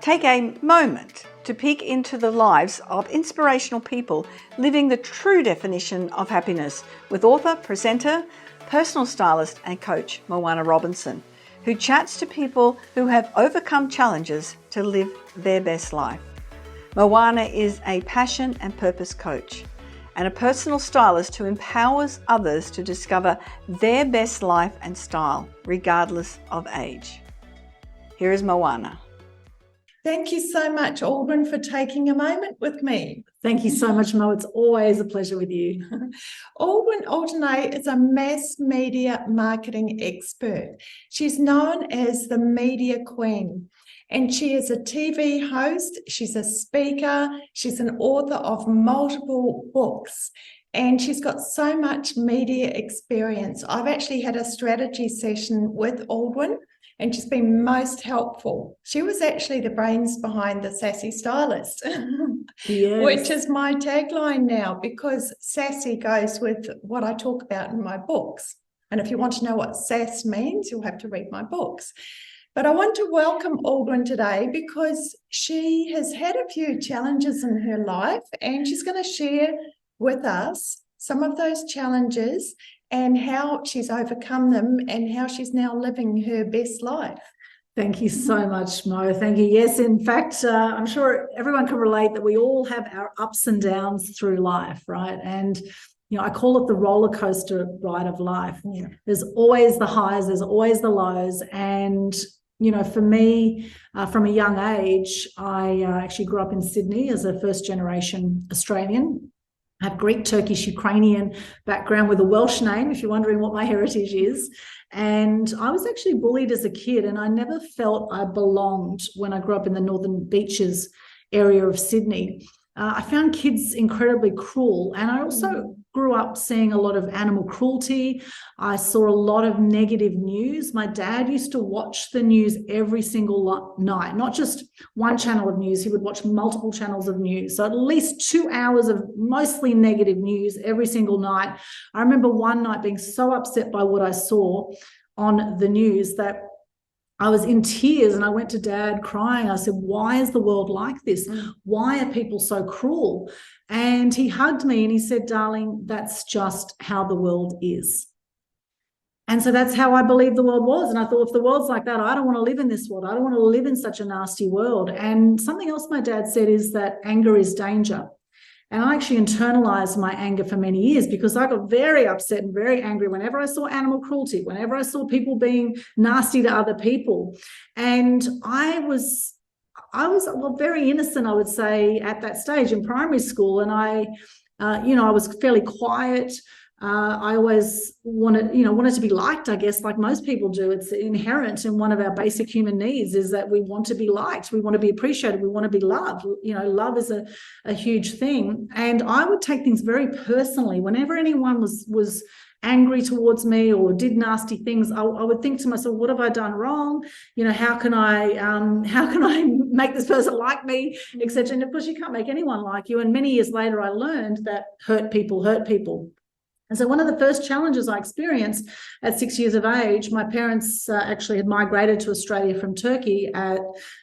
Take a moment to peek into the lives of inspirational people living the true definition of happiness with author, presenter, personal stylist and coach Moana Robinson, who chats to people who have overcome challenges to live their best life. Moana is a passion and purpose coach and a personal stylist who empowers others to discover their best life and style, regardless of age. Here is Moana. Thank you so much, Aldwyn, for taking a moment with me. Thank you so much, Mo. It's always a pleasure with you. Aldwyn Altuney is a mass media marketing expert. She's known as the media queen, and she is a TV host, she's a speaker, she's an author of multiple books, and she's got so much media experience. I've actually had a strategy session with Aldwyn, and she's been most helpful. She was actually the brains behind the Sassy Stylist, Yes. which is my tagline now, because sassy goes with what I talk about in my books. And if you want to know what sass means, you'll have to read my books. But I want to welcome Aldwyn today because she has had a few challenges in her life, and she's going to share with us some of those challenges and how she's overcome them and how she's now living her best life. Thank you so much, Mo. Thank you. Yes, in fact, I'm sure everyone can relate that we all have our ups and downs through life, right? And, I call it the roller coaster ride of life. Yeah. There's always the highs, there's always the lows. And, for me, from a young age, I actually grew up in Sydney as a first-generation Australian. I have Greek, Turkish, Ukrainian background with a Welsh name, if you're wondering what my heritage is. And I was actually bullied as a kid, and I never felt I belonged when I grew up in the Northern Beaches area of Sydney. I found kids incredibly cruel, and I also grew up seeing a lot of animal cruelty. I saw a lot of negative news. My dad used to watch the news every single night, not just one channel of news. He would watch multiple channels of news. So at least 2 hours of mostly negative news every single night. I remember one night being so upset by what I saw on the news that I was in tears, and I went to Dad crying. I said, why is the world like this? Why are people so cruel? And he hugged me and he said, darling, that's just how the world is. And so that's how I believed the world was. And I thought, if the world's like that, I don't want to live in this world. I don't want to live in such a nasty world. And something else my dad said is that anger is danger. And I actually internalized my anger for many years because I got very upset and very angry whenever I saw animal cruelty, whenever I saw people being nasty to other people. And I was very innocent, I would say, at that stage in primary school. And I was fairly quiet. I always wanted to be liked, I guess, like most people do. It's inherent in one of our basic human needs is that we want to be liked. We want to be appreciated. We want to be loved. Love is a huge thing. And I would take things very personally. Whenever anyone was angry towards me or did nasty things, I would think to myself, what have I done wrong? How can I make this person like me, etc. And of course, you can't make anyone like you. And many years later, I learned that hurt people hurt people. And so one of the first challenges I experienced at 6 years of age, my parents actually had migrated to Australia from Turkey at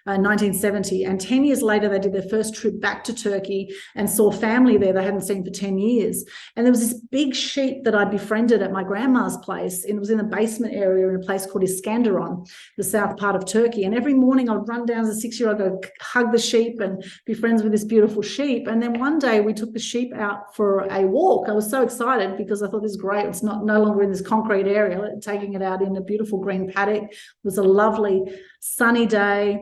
1970. And 10 years later, they did their first trip back to Turkey and saw family there they hadn't seen for 10 years. And there was this big sheep that I befriended at my grandma's place. And it was in the basement area in a place called Iskenderun, the south part of Turkey. And every morning I'd run down as a 6-year-old, go hug the sheep and be friends with this beautiful sheep. And then one day we took the sheep out for a walk. I was so excited because I thought, this is great. It's no longer in this concrete area, taking it out in a beautiful green paddock. It was a lovely sunny day.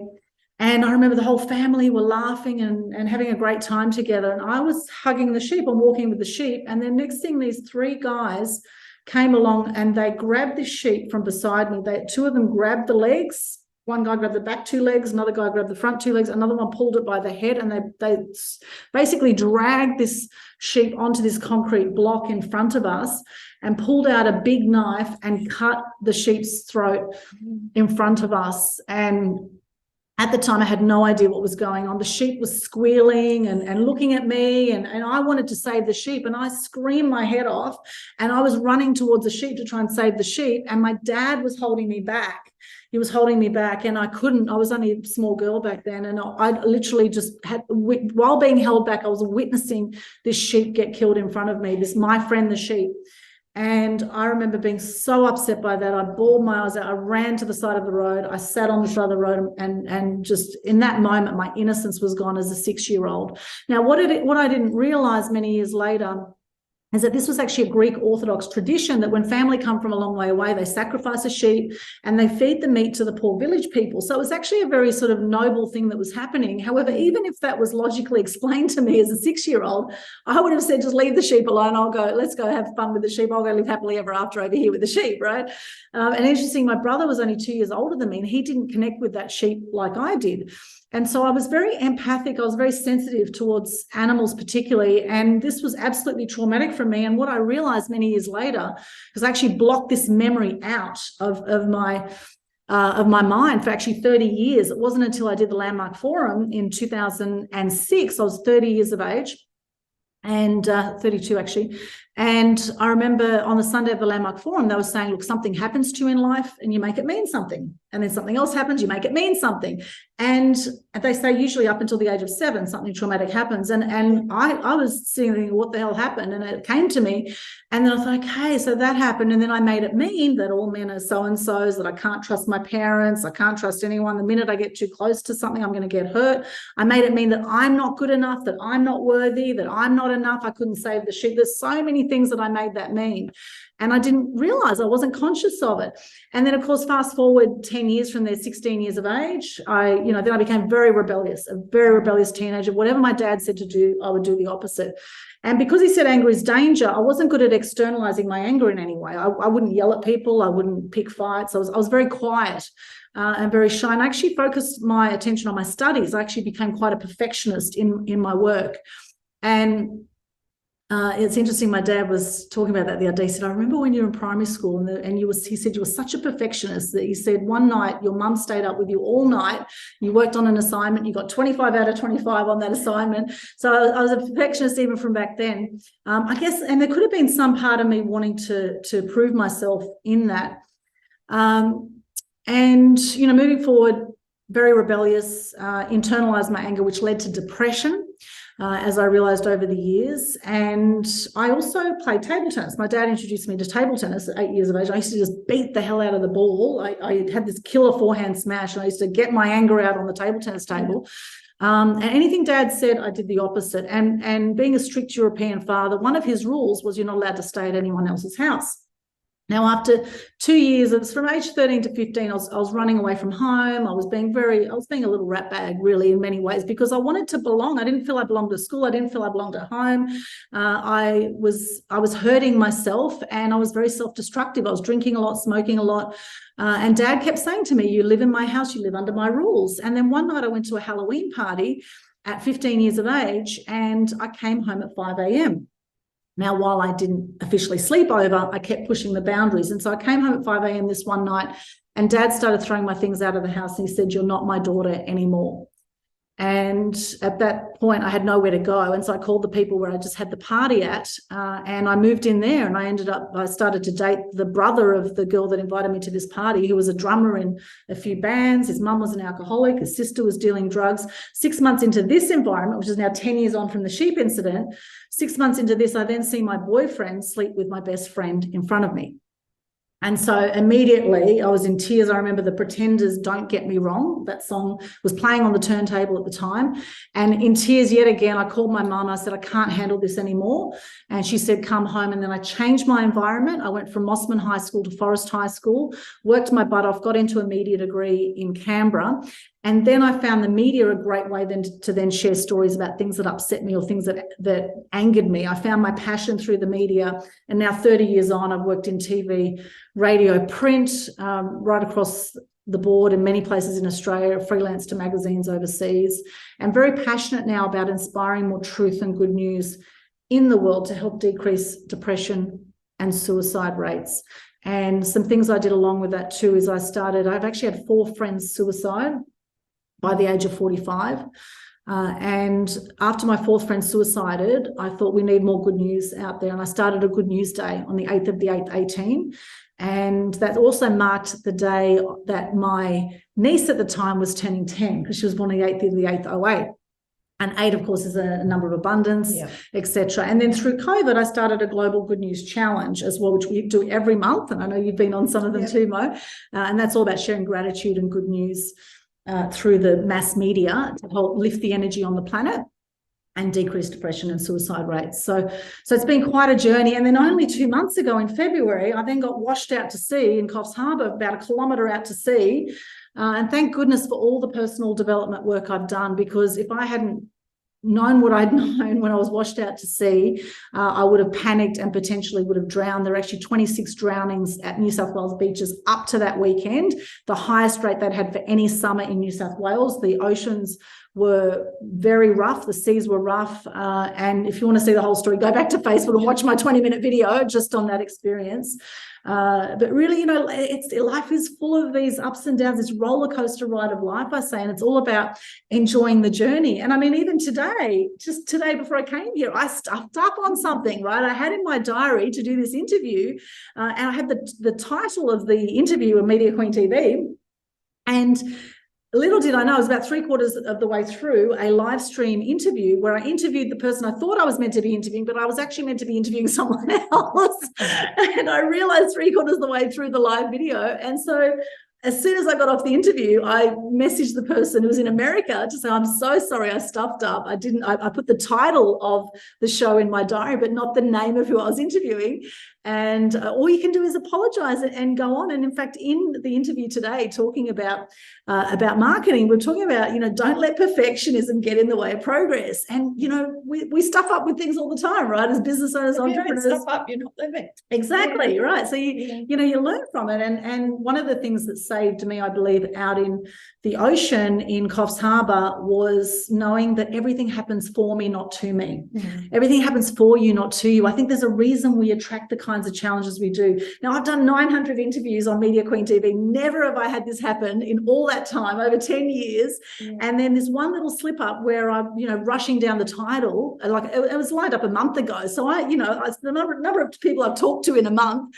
And I remember the whole family were laughing and having a great time together. And I was hugging the sheep and walking with the sheep. And then next thing, these 3 guys came along and they grabbed the sheep from beside me. 2 of them grabbed the legs. One guy grabbed the back 2 legs, another guy grabbed the front 2 legs, another one pulled it by the head, and they basically dragged this sheep onto this concrete block in front of us and pulled out a big knife and cut the sheep's throat in front of us. And at the time, I had no idea what was going on. The sheep was squealing and looking at me, and I wanted to save the sheep, and I screamed my head off, and I was running towards the sheep to try and save the sheep, and my dad was holding me back. he was holding me back, and I was only a small girl back then, and I literally just while being held back, I was witnessing this sheep get killed in front of me, my friend, the sheep. And I remember being so upset by that. I bawled my eyes out. I ran to the side of the road. I sat on the side of the road, and just in that moment, my innocence was gone as a 6-year-old. Now, what I didn't realize many years later is that this was actually a Greek Orthodox tradition, that when family come from a long way away, they sacrifice a sheep and they feed the meat to the poor village people. So it was actually a very sort of noble thing that was happening. However, even if that was logically explained to me as a 6-year-old, I would have said, just leave the sheep alone. Let's go have fun with the sheep. I'll go live happily ever after over here with the sheep, right? And interesting, my brother was only 2 years older than me, and he didn't connect with that sheep like I did. And so I was very empathic. I was very sensitive towards animals particularly. And this was absolutely traumatic for me. And what I realized many years later, because I actually blocked this memory out of my mind for actually 30 years. It wasn't until I did the Landmark Forum in 2006, I was 30 years of age, and 32 actually. And I remember on the Sunday of the Landmark Forum, they were saying, look, something happens to you in life and you make it mean something. And then something else happens, you make it mean something. And they say usually up until the age of 7, something traumatic happens. And I was thinking, what the hell happened? And it came to me. And then I thought, okay, so that happened. And then I made it mean that all men are so-and-sos, that I can't trust my parents, I can't trust anyone. The minute I get too close to something, I'm going to get hurt. I made it mean that I'm not good enough, that I'm not worthy, that I'm not enough, I couldn't save the sheep. There's so many things that I made that mean. And I didn't realize, I wasn't conscious of it. And then, of course, fast forward 10 years from there, 16 years of age, then I became very rebellious, a very rebellious teenager. Whatever my dad said to do, I would do the opposite. And because he said anger is danger, I wasn't good at externalizing my anger in any way. I wouldn't yell at people. I wouldn't pick fights. I was very quiet and very shy. And I actually focused my attention on my studies. I actually became quite a perfectionist in my work. And it's interesting, my dad was talking about that the other day. He said, I remember when you were in primary school he said you were such a perfectionist that he said one night your mum stayed up with you all night, you worked on an assignment, you got 25 out of 25 on that assignment. So I was a perfectionist even from back then. I guess, and there could have been some part of me wanting to prove myself in that. Moving forward, very rebellious, internalized my anger, which led to depression. As I realized over the years. And I also played table tennis. My dad introduced me to table tennis at 8 years of age. I used to just beat the hell out of the ball. I had this killer forehand smash, and I used to get my anger out on the table tennis table. And anything Dad said, I did the opposite. And being a strict European father, one of his rules was you're not allowed to stay at anyone else's house. Now, after 2 years, it was from age 13 to 15, I was running away from home. I was being a little rat bag, really, in many ways, because I wanted to belong. I didn't feel I belonged to school. I didn't feel I belonged at home. I was hurting myself, and I was very self-destructive. I was drinking a lot, smoking a lot. And Dad kept saying to me, you live in my house, you live under my rules. And then one night I went to a Halloween party at 15 years of age, and I came home at 5 a.m. Now, while I didn't officially sleep over, I kept pushing the boundaries. And so I came home at 5 a.m. this one night, and Dad started throwing my things out of the house, and he said, you're not my daughter anymore. And at that point, I had nowhere to go. And so I called the people where I just had the party at, and I moved in there, and I started to date the brother of the girl that invited me to this party, who was a drummer in a few bands. His mum was an alcoholic. His sister was dealing drugs. 6 months into this environment, which is now 10 years on from the sheep incident, 6 months into this, I then see my boyfriend sleep with my best friend in front of me. And so immediately I was in tears. I remember the Pretenders' Don't Get Me Wrong. That song was playing on the turntable at the time. And in tears yet again, I called my mum. I said, I can't handle this anymore. And she said, come home. And then I changed my environment. I went from Mossman High School to Forest High School, worked my butt off, got into a media degree in Canberra. And then I found the media a great way to share stories about things that upset me or things that angered me. I found my passion through the media. And now 30 years on, I've worked in TV, radio, print, right across the board in many places in Australia, freelance to magazines overseas. I'm very passionate now about inspiring more truth and good news in the world to help decrease depression and suicide rates. And some things I did along with that too is I've actually had 4 friends suicide by the age of 45. And after my 4th friend suicided, I thought we need more good news out there. And I started a good news day on the 8th of the 8th, 18. And that also marked the day that my niece at the time was turning 10, because she was born on the 8th of the 8th, 08. And 8, of course, is a number of abundance, etc. And then through COVID, I started a Global Good News Challenge as well, which we do every month. And I know you've been on some of them too, Mo. And that's all about sharing gratitude and good news through the mass media to help lift the energy on the planet and decrease depression and suicide rates. So it's been quite a journey. And then only 2 months ago in February, I then got washed out to sea in Coffs Harbour, about a kilometre out to sea. And thank goodness for all the personal development work I've done, because if I hadn't known what I'd known when I was washed out to sea, I would have panicked and potentially would have drowned. There are actually 26 drownings at New South Wales beaches up to that weekend, the highest rate they'd had for any summer in New South Wales. The oceans were very rough, the seas were rough, and if you want to see the whole story, go back to Facebook and watch my 20-minute video just on that experience. But really, you know, life is full of these ups and downs, this roller coaster ride of life, I say, and it's all about enjoying the journey. And I mean, even today, just today before I came here, I stuffed up on something, right? I had in my diary to do this interview, and I had the title of the interview of Media Queen TV, and little did I know, I was about 3/4 of the way through a live stream interview where I interviewed the person I thought I was meant to be interviewing, but I was actually meant to be interviewing someone else. And I realized 3/4 of the way through the live video. And so as soon as I got off the interview, I messaged the person who was in America to say, I'm so sorry, I stuffed up. I put the title of the show in my diary, but not the name of who I was interviewing. And all you can do is apologize and go on. And in fact, in the interview today, talking about marketing, we're talking about, you know, don't let perfectionism get in the way of progress. And, you know, we stuff up with things all the time, right? As business owners, entrepreneurs. If you stuff up, you're not living. Exactly, right. So, you know, you learn from it. And one of the things that saved me, I believe, out in the ocean in Coffs Harbour was knowing that everything happens for me, not to me. Everything happens for you, not to you. I think there's a reason we attract the kinds of challenges we do. Now, I've done 900 interviews on Media Queen TV. Never have I had this happen in all that time, over 10 years. And then this one little slip up where I'm, you know, rushing down the title, like it was lined up a month ago. So the number of people I've talked to in a month.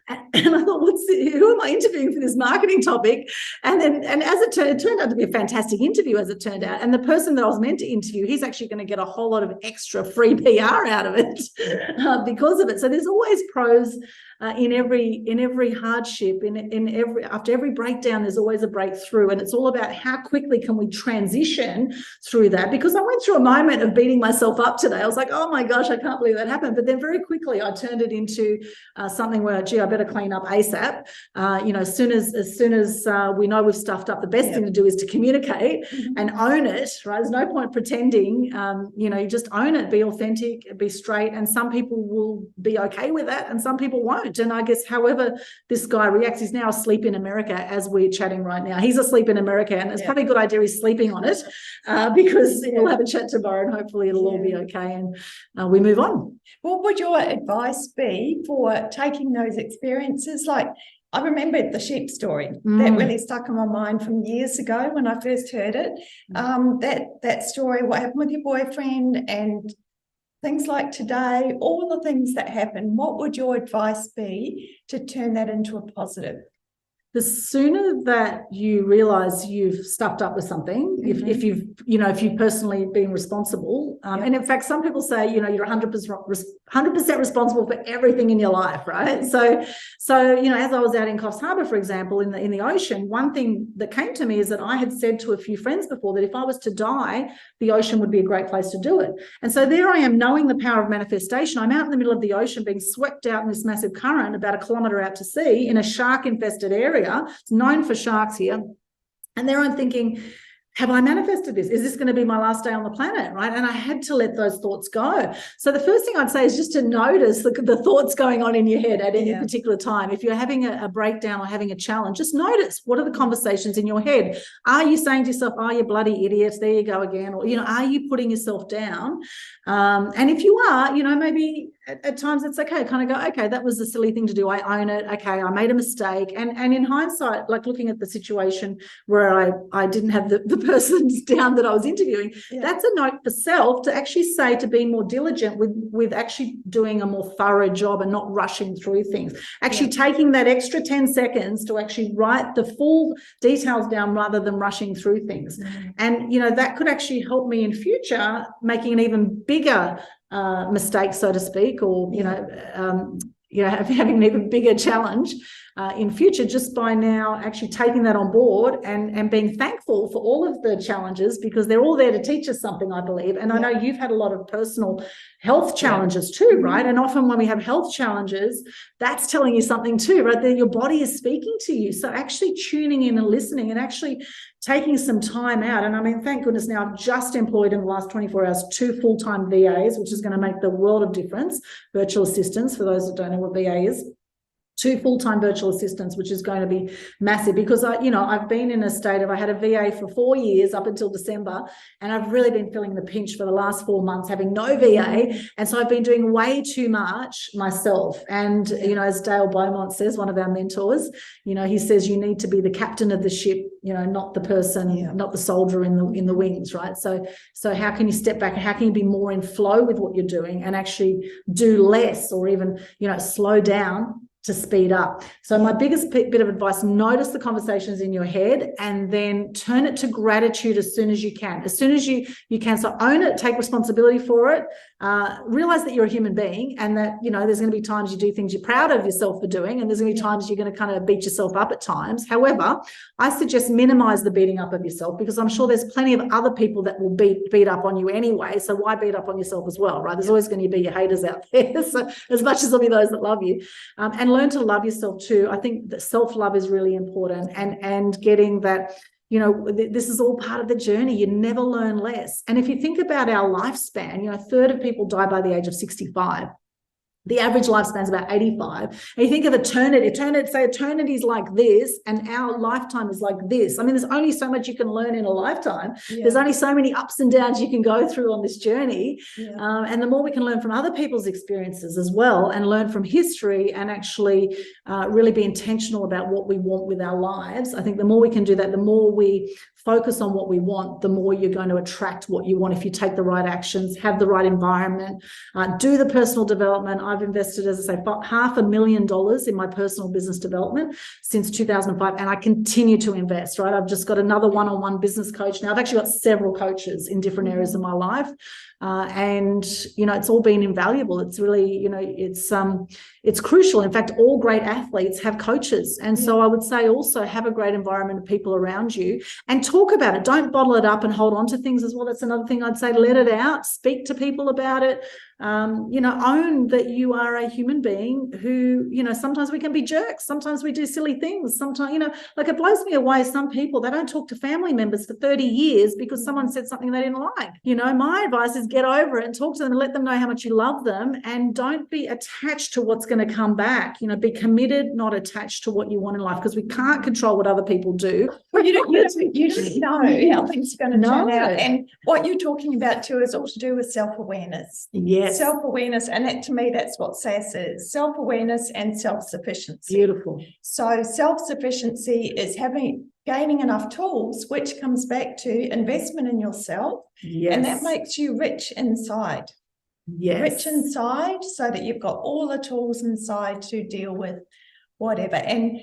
And I thought, who am I interviewing for this marketing topic? And as it turned out to be a fantastic interview, as it turned out. And the person that I was meant to interview, he's actually going to get a whole lot of extra free PR out of it because of it. So there's always pros in every hardship, after every breakdown, there's always a breakthrough. And it's all about how quickly can we transition through that. Because I went through a moment of beating myself up today. I was like, oh my gosh, I can't believe that happened. But then very quickly I turned it into something where, gee, I better clean up ASAP. You know, as soon as we know we've stuffed up, the best thing to do is to communicate and own it, right? There's no point pretending. You know, you just own it, be authentic, be straight. And some people will be okay with that and some people won't. And I guess however this guy reacts, he's now asleep in America as we're chatting right now. He's asleep in America, and it's probably a good idea he's sleeping on it because we'll have a chat tomorrow and hopefully it'll all be okay and we move on. What would your advice be for taking those experiences? Like, I remember the sheep story that really stuck in my mind from years ago when I first heard it. That story, what happened with your boyfriend and things like today, all the things that happen, what would your advice be to turn that into a positive? The sooner that you realize you've stuffed up with something, if you've personally been responsible, and in fact, some people say, you know, you're 100% responsible for everything in your life, right? So, you know, as I was out in Coffs Harbour, for example, in the ocean, one thing that came to me is that I had said to a few friends before that if I was to die, the ocean would be a great place to do it. And so there I am, knowing the power of manifestation. I'm out in the middle of the ocean being swept out in this massive current about a kilometre out to sea in a shark-infested area. It's known for sharks here. And there I'm thinking, have I manifested this? Is this going to be my last day on the planet, right? And I had to let those thoughts go. So the first thing I'd say is just to notice the thoughts going on in your head at any particular time. If you're having a breakdown or having a challenge, just notice, what are the conversations in your head? Are you saying to yourself, oh, you bloody idiot, there you go again? Or, you know, are you putting yourself down? And if you are, you know, maybe at times it's okay, kind of go, okay, that was a silly thing to do. I own it. Okay, I made a mistake. And in hindsight, like looking at the situation where I didn't have the persons down that I was interviewing, that's a note for self to actually say to be more diligent with actually doing a more thorough job and not rushing through things. Actually taking that extra 10 seconds to actually write the full details down rather than rushing through things. And, you know, that could actually help me in future making an even bigger mistake, so to speak, or having an even bigger challenge in future, just by now actually taking that on board and being thankful for all of the challenges, because they're all there to teach us something, I believe. And I know you've had a lot of personal health challenges too, right? And often when we have health challenges, that's telling you something too, right? That your body is speaking to you. So actually tuning in and listening and actually taking some time out. And I mean, thank goodness now I've just employed in the last 24 hours 2 full-time VAs, which is going to make the world of difference. Virtual assistants, for those that don't know what VA is. 2 full-time virtual assistants, which is going to be massive, because I've been in a state of, I had a VA for 4 years up until December, and I've really been feeling the pinch for the last 4 months having no VA. And so I've been doing way too much myself. And, as Dale Beaumont says, one of our mentors, he says, you need to be the captain of the ship, not the person, not the soldier in the wings, right? So how can you step back and how can you be more in flow with what you're doing and actually do less, or even, slow down to speed up? So my biggest bit of advice, notice the conversations in your head and then turn it to gratitude as soon as you can. As soon as you can. So own it, take responsibility for it, realize that you're a human being, and that, there's going to be times you do things you're proud of yourself for doing, and there's going to be times you're going to kind of beat yourself up at times. However, I suggest minimize the beating up of yourself, because I'm sure there's plenty of other people that will beat up on you anyway. So why beat up on yourself as well, right? There's always going to be your haters out there. So as much as there'll be those that love you, and learn to love yourself too. I think that self-love is really important, and getting that, this is all part of the journey. You never learn less. And if you think about our lifespan, a third of people die by the age of 65. The average lifespan is about 85. And you think of eternity, say eternity is like this, and our lifetime is like this. I mean, there's only so much you can learn in a lifetime. There's only so many ups and downs you can go through on this journey. And the more we can learn from other people's experiences as well, and learn from history, and actually really be intentional about what we want with our lives, I think the more we can do that, the more we focus on what we want, the more you're going to attract what you want if you take the right actions, have the right environment, do the personal development. I've invested, as I say, $500,000 in my personal business development since 2005, and I continue to invest, right? I've just got another one-on-one business coach now. I've actually got several coaches in different areas of my life. And, it's all been invaluable. It's really, it's crucial. In fact, all great athletes have coaches. And so I would say also have a great environment of people around you and talk about it. Don't bottle it up and hold on to things as well. That's another thing I'd say. Let it out, speak to people about it. Own that you are a human being who, sometimes we can be jerks. Sometimes we do silly things. Sometimes, like it blows me away. Some people, they don't talk to family members for 30 years because someone said something they didn't like. My advice is get over it and talk to them and let them know how much you love them, and don't be attached to what's going to come back. Be committed, not attached to what you want in life, because we can't control what other people do. Well, you don't know how things are going to turn out. And what you're talking about too is all to do with self-awareness. Yes. Self-awareness, and that, to me, that's what SAS is: self-awareness and self-sufficiency. Beautiful. So self-sufficiency is gaining enough tools, which comes back to investment in yourself. Yes. And that makes you rich inside. Yes. Rich inside, so that you've got all the tools inside to deal with whatever. And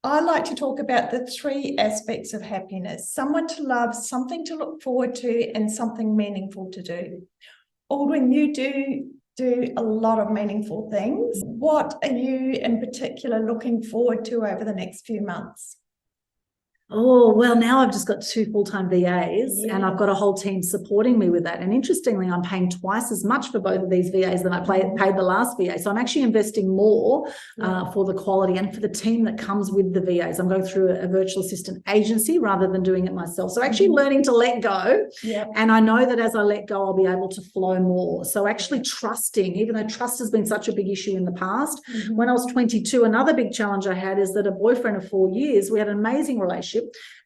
I like to talk about the 3 aspects of happiness: someone to love, something to look forward to, and something meaningful to do. Aldwyn, you do a lot of meaningful things. What are you in particular looking forward to over the next few months? Oh, well, now I've just got 2 full-time VAs and I've got a whole team supporting me with that. And interestingly, I'm paying twice as much for both of these VAs than I paid the last VA. So I'm actually investing more for the quality and for the team that comes with the VAs. I'm going through a virtual assistant agency rather than doing it myself. So actually learning to let go. And I know that as I let go, I'll be able to flow more. So actually trusting, even though trust has been such a big issue in the past. When I was 22, another big challenge I had is that a boyfriend of 4 years, we had an amazing relationship.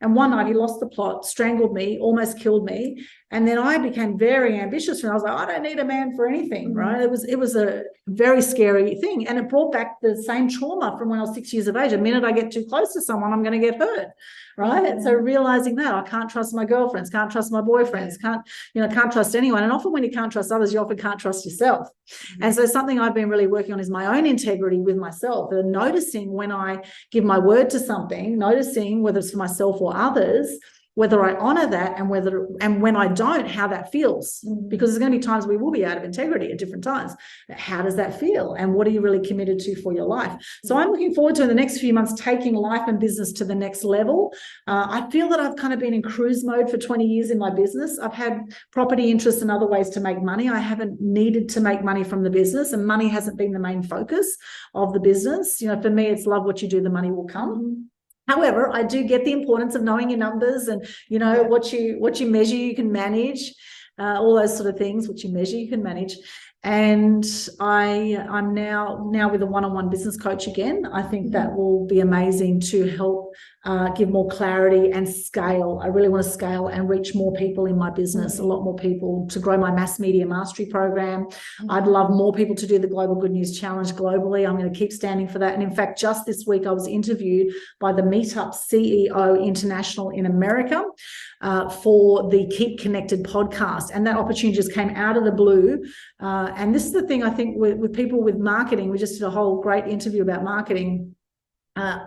And one night he lost the plot, strangled me, almost killed me. And then I became very ambitious, and I was like, I don't need a man for anything, right? It was a very scary thing. And it brought back the same trauma from when I was 6 years of age. The minute I get too close to someone, I'm going to get hurt, right? And so realizing that I can't trust my girlfriends, can't trust my boyfriends, can't trust anyone. And often when you can't trust others, you often can't trust yourself. And so something I've been really working on is my own integrity with myself, and noticing when I give my word to something, noticing whether it's for myself or others, whether I honor that, and when I don't, how that feels. Because there's going to be times we will be out of integrity at different times. How does that feel? And what are you really committed to for your life? So I'm looking forward to, in the next few months, taking life and business to the next level. I feel that I've kind of been in cruise mode for 20 years in my business. I've had property interests and other ways to make money. I haven't needed to make money from the business, and money hasn't been the main focus of the business. For me, it's love what you do, the money will come. However, I do get the importance of knowing your numbers and, what you measure, you can manage, all those sort of things. What you measure, you can manage. And I'm now with a one-on-one business coach again. I think that will be amazing to help give more clarity and scale. I really want to scale and reach more people in my business, a lot more people, to grow my mass media mastery program. I'd love more people to do the Global Good News Challenge globally. I'm going to keep standing for that. And in fact, just this week, I was interviewed by the Meetup CEO International in America for the Keep Connected podcast. And that opportunity just came out of the blue. And this is the thing, I think, with people with marketing. We just did a whole great interview about marketing.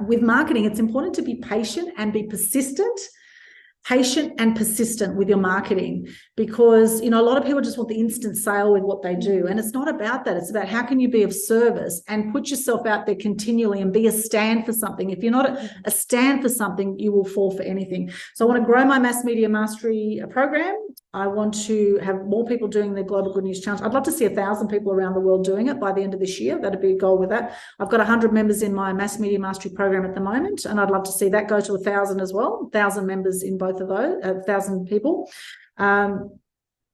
With marketing, it's important to be patient and be persistent. Patient and persistent with your marketing, because a lot of people just want the instant sale with what they do, and it's not about that. It's about how can you be of service and put yourself out there continually and be a stand for something. If you're not a stand for something, you will fall for anything. So I want to grow my mass media mastery program. I want to have more people doing the Global Good News Challenge. I'd love to see 1,000 people around the world doing it by the end of this year. That'd be a goal with that. I've got 100 members in my mass media mastery program at the moment, and I'd love to see that go to 1,000 as well. 1,000 members in both of those, 1,000 people.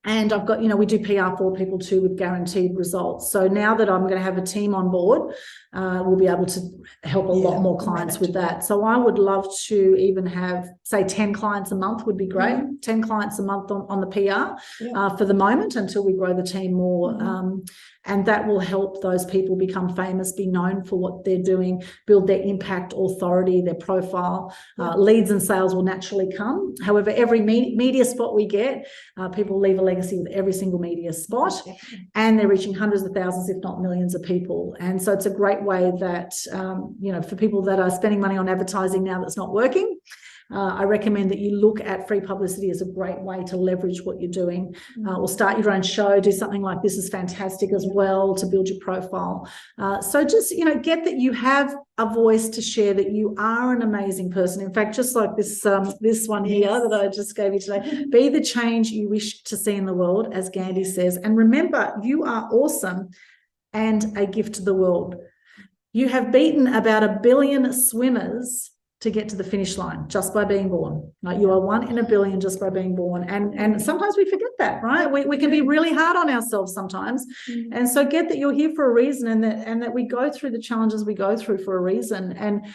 And I've got, we do PR for people too with guaranteed results. So now that I'm going to have a team on board, we'll be able to help a lot more clients with that. So I would love to even have, say, 10 clients a month would be great. 10 clients a month on the PR for the moment, until we grow the team more. And that will help those people become famous, be known for what they're doing, build their impact, authority, their profile. Leads and sales will naturally come. However, every media spot we get, people leave a legacy with every single media spot, and they're reaching hundreds of thousands, if not millions of people. And so it's a great way that, for people that are spending money on advertising now that's not working, I recommend that you look at free publicity as a great way to leverage what you're doing, or start your own show. Do something like this is fantastic as well to build your profile. So just, get that you have a voice to share, that you are an amazing person. In fact, just like this one here that I just gave you today, be the change you wish to see in the world, as Gandhi says. And remember, you are awesome and a gift to the world. You have beaten about 1 billion swimmers to get to the finish line just by being born. Like, you are 1 in 1 billion just by being born. And sometimes we forget that, right? We can be really hard on ourselves sometimes. And so get that you're here for a reason, and that we go through the challenges we go through for a reason. And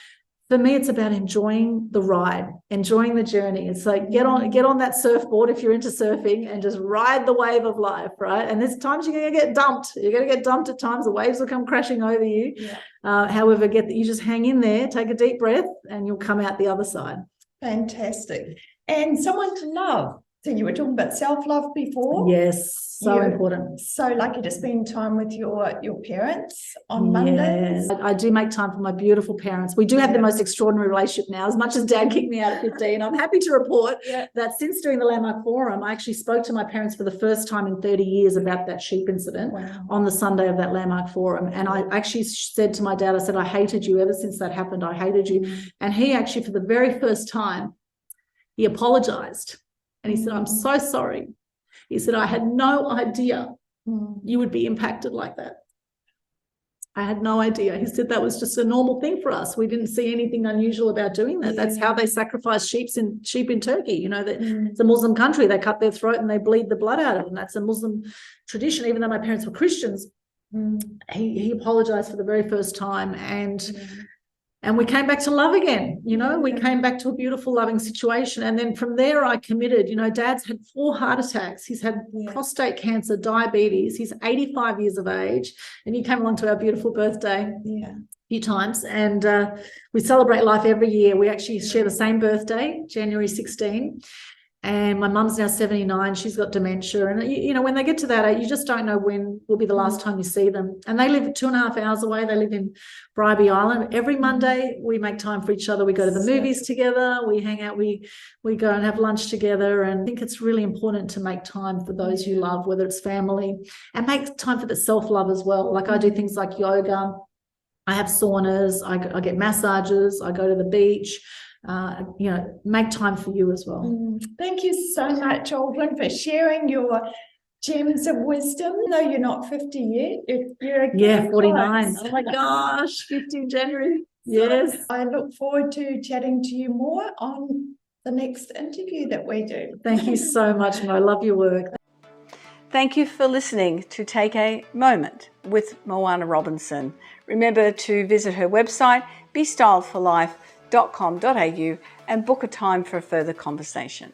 for me, it's about enjoying the ride, enjoying the journey. It's like get on that surfboard if you're into surfing, and just ride the wave of life, right? And there's times you're going to get dumped. You're going to get dumped at times. The waves will come crashing over you. However, get that you just hang in there, take a deep breath, and you'll come out the other side. Fantastic. And someone to love. So you were talking about self-love before. Yes, so important. So lucky to spend time with your parents on Mondays. I do make time for my beautiful parents. We do have the most extraordinary relationship now. As much as Dad kicked me out at 15, I'm happy to report that since doing the Landmark Forum, I actually spoke to my parents for the first time in 30 years about that sheep incident on the Sunday of that Landmark Forum. And I actually said to my dad, I said, I hated you ever since that happened. I hated you. And he actually, for the very first time, he apologized. And he said, I'm so sorry. He said, I had no idea you would be impacted like that. I had no idea. He said that was just a normal thing for us. We didn't see anything unusual about doing that. That's how they sacrifice sheep in Turkey. It's a Muslim country. They cut their throat and they bleed the blood out of them. That's a Muslim tradition. Even though my parents were Christians, he apologized for the very first time. And we came back to love again, we came back to a beautiful, loving situation. And then from there, I committed. Dad's had 4 heart attacks. He's had prostate cancer, diabetes. He's 85 years of age. And you came along to our beautiful birthday a few times. And we celebrate life every year. We actually share the same birthday, January 16. And my mum's now 79. She's got dementia. And, when they get to that age, you just don't know when will be the last time you see them. And they live 2.5 hours away. They live in Bribie Island. Every Monday, we make time for each other. We go to the movies together. We hang out. We go and have lunch together. And I think it's really important to make time for those you love, whether it's family, and make time for the self-love as well. Like I do things like yoga. I have saunas. I get massages. I go to the beach. Make time for you as well. Thank you so much, Aldwyn, for sharing your gems of wisdom. Though you're not 50 yet, you're 49. Oh my gosh, 50 January. Yes. I look forward to chatting to you more on the next interview that we do. Thank you so much, Mo. I love your work. Thank you for listening to Take a Moment with Moana Robinson. Remember to visit her website, bestyledforlife.com.au, and book a time for a further conversation.